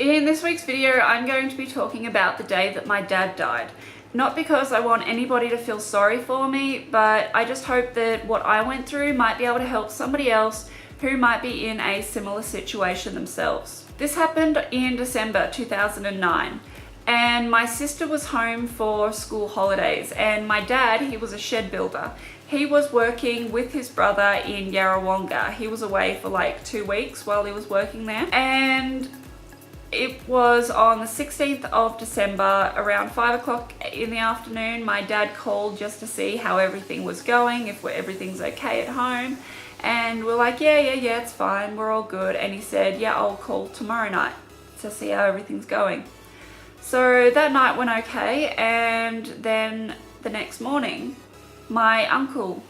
In this week's video, I'm going to be talking about the day that my dad died. Not because I want anybody to feel sorry for me, but I just hope that what I went through might be able to help somebody else who might be in a similar situation themselves. This happened in December 2009, and my sister was home for school holidays, and my dad, he was a shed builder. He was working with his brother in Yarrawonga. He was away for like 2 weeks while he was working there, and it was on the 16th of December around 5 o'clock in the afternoon. My dad called just to see how everything was going, if everything's okay at home. And we're like, yeah, it's fine, we're all good. And he said, yeah, I'll call tomorrow night to see how everything's going. So that night went okay, and then the next morning, my uncle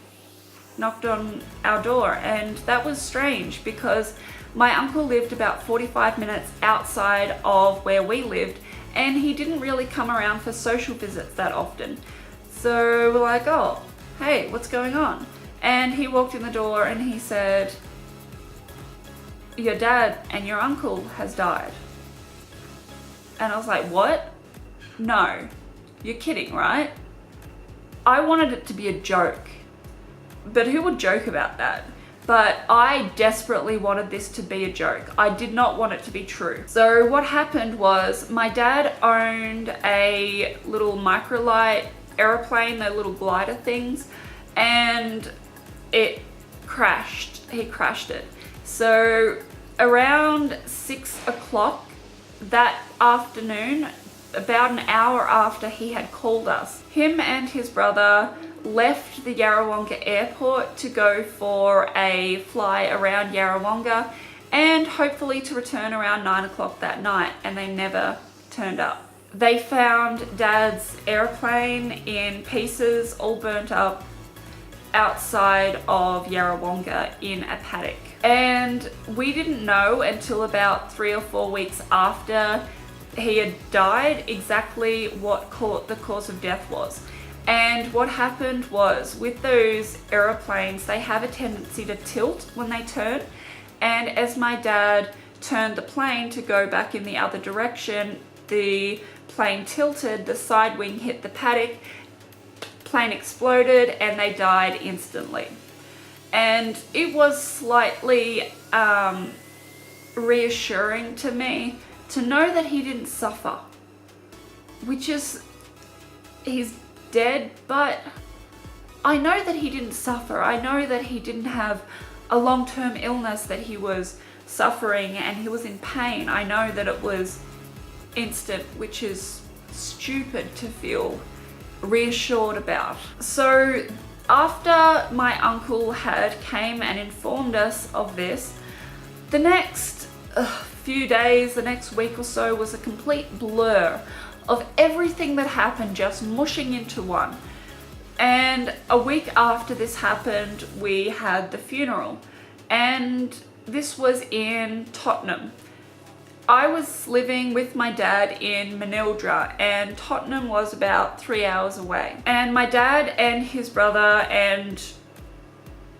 knocked on our door, and that was strange because my uncle lived about 45 minutes outside of where we lived, and he didn't really come around for social visits that often. So we're like, oh, hey, what's going on? And he walked in the door and he said, your dad and your uncle has died. And I was like, what? No, you're kidding, right? I wanted it to be a joke, but who would joke about that? But I desperately wanted this to be a joke. I did not want it to be true. So what happened was my dad owned a little microlight aeroplane, the little glider things, and it crashed. He crashed it. So around 6 o'clock that afternoon, about an hour after he had called us, him and his brother left the Yarrawonga airport to go for a fly around Yarrawonga and hopefully to return around 9 o'clock that night, and they never turned up. They found Dad's airplane in pieces, all burnt up, outside of Yarrawonga in a paddock. And we didn't know until about 3 or 4 weeks after he had died exactly what the cause of death was. And what happened was, with those aeroplanes, they have a tendency to tilt when they turn. And as my dad turned the plane to go back in the other direction, the plane tilted, the side wing hit the paddock, plane exploded, and they died instantly. And it was slightly reassuring to me to know that he didn't suffer, which is, he's dead, but I know that he didn't suffer. I know that he didn't have a long-term illness that he was suffering and he was in pain. I know that it was instant, which is stupid to feel reassured about. So after my uncle had came and informed us of this, the next few days, the next week or so, was a complete blur of everything that happened just mushing into one. And a week after this happened, we had the funeral, and this was in Tottenham. I was living with my dad in Manildra, and Tottenham was about 3 hours away. And my dad and his brother and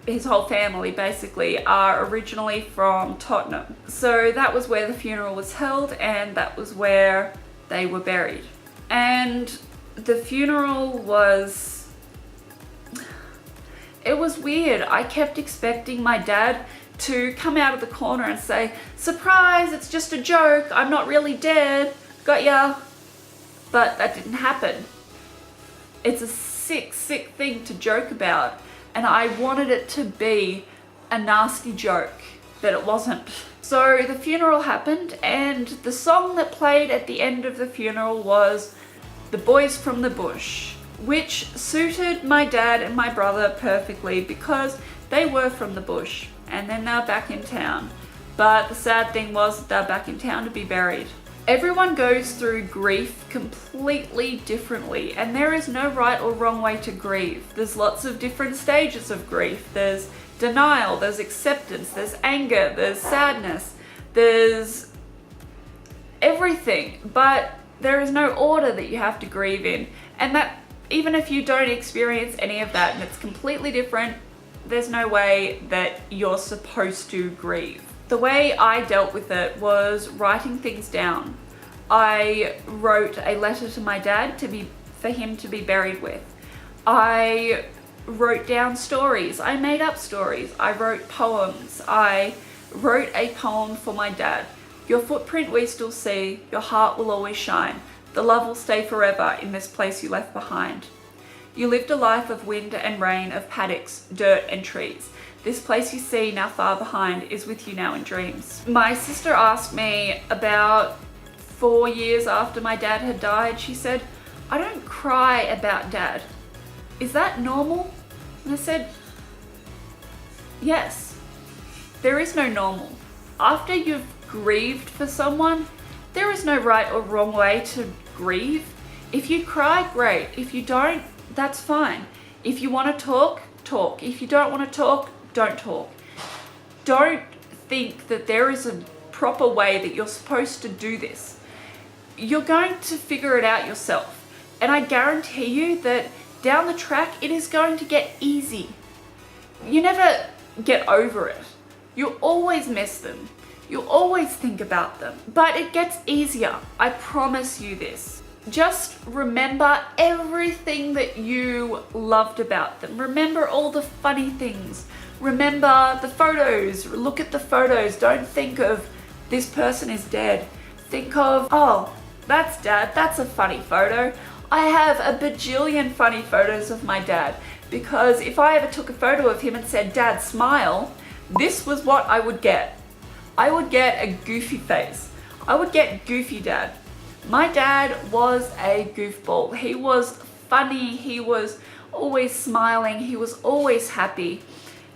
his whole family basically are originally from Tottenham. So that was where the funeral was held, and that was where they were buried. And the funeral was, it was weird. I kept expecting my dad to come out of the corner and say, surprise, it's just a joke, I'm not really dead, got ya. But that didn't happen. It's a sick thing to joke about, and I wanted it to be a nasty joke, but it wasn't. So the funeral happened, and the song that played at the end of the funeral was The Boys from the Bush, which suited my dad and my brother perfectly because they were from the bush, and then they're back in town. But the sad thing was that they're back in town to be buried. Everyone goes through grief completely differently, and there is no right or wrong way to grieve. There's lots of different stages of grief. There's denial, there's acceptance, there's anger, there's sadness, there's everything, but there is no order that you have to grieve in. And that, even if you don't experience any of that and it's completely different, there's no way that you're supposed to grieve. The way I dealt with it was writing things down. I wrote a letter to my dad for him to be buried with. I wrote down stories. I made up stories. I wrote poems. I wrote a poem for my dad. Your footprint we still see, your heart will always shine. The love will stay forever in this place you left behind. You lived a life of wind and rain, of paddocks, dirt and trees. This place you see now far behind is with you now in dreams. My sister asked me about 4 years after my dad had died, she said, I don't cry about dad. Is that normal? And I said, yes. There is no normal. After you've grieved for someone, there is no right or wrong way to grieve. If you cry, great. If you don't, that's fine. If you want to talk, talk. If you don't want to talk, don't talk. Don't think that there is a proper way that you're supposed to do this. You're going to figure it out yourself. And I guarantee you that down the track, it is going to get easy. You never get over it. You always miss them. You always think about them. But it gets easier. I promise you this. Just remember everything that you loved about them. Remember all the funny things. Remember the photos. Look at the photos. Don't think of this person is dead. Think of, oh, that's dad. That's a funny photo. I have a bajillion funny photos of my dad because if I ever took a photo of him and said, Dad, smile, this was what I would get. I would get a goofy face. I would get goofy dad. My dad was a goofball. He was funny. He was always smiling. He was always happy.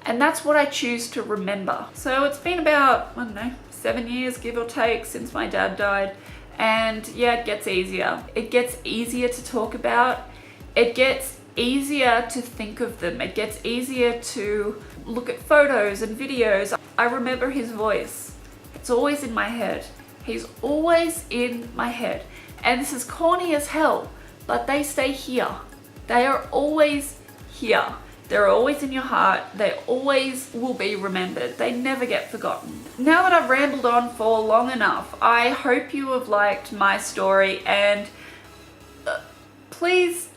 And that's what I choose to remember. So it's been about, I don't know, 7 years, give or take, since my dad died. And yeah, it gets easier. It gets easier to talk about. It gets easier to think of them. It gets easier to look at photos and videos. I remember his voice. It's always in my head. He's always in my head. And this is corny as hell, but they stay here. They are always here. They're always in your heart. They always will be remembered. They never get forgotten. Now that I've rambled on for long enough, I hope you have liked my story, and please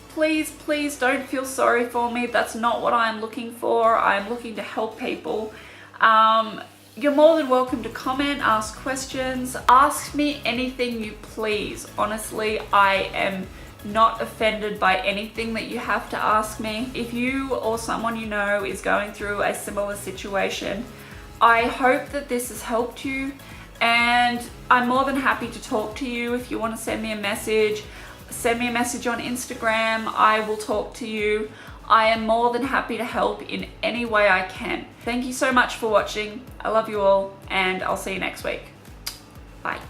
don't feel sorry for me. That's not what I'm looking for. I'm looking to help people. You're more than welcome to comment, ask questions, ask me anything you please. Honestly, I am not offended by anything that you have to ask me. If you or someone you know is going through a similar situation, I hope that this has helped you, and I'm more than happy to talk to you. If you want to send me a message on Instagram. I will talk to you. I am more than happy to help in any way I can. Thank you so much for watching. I love you all, and I'll see you next week. Bye.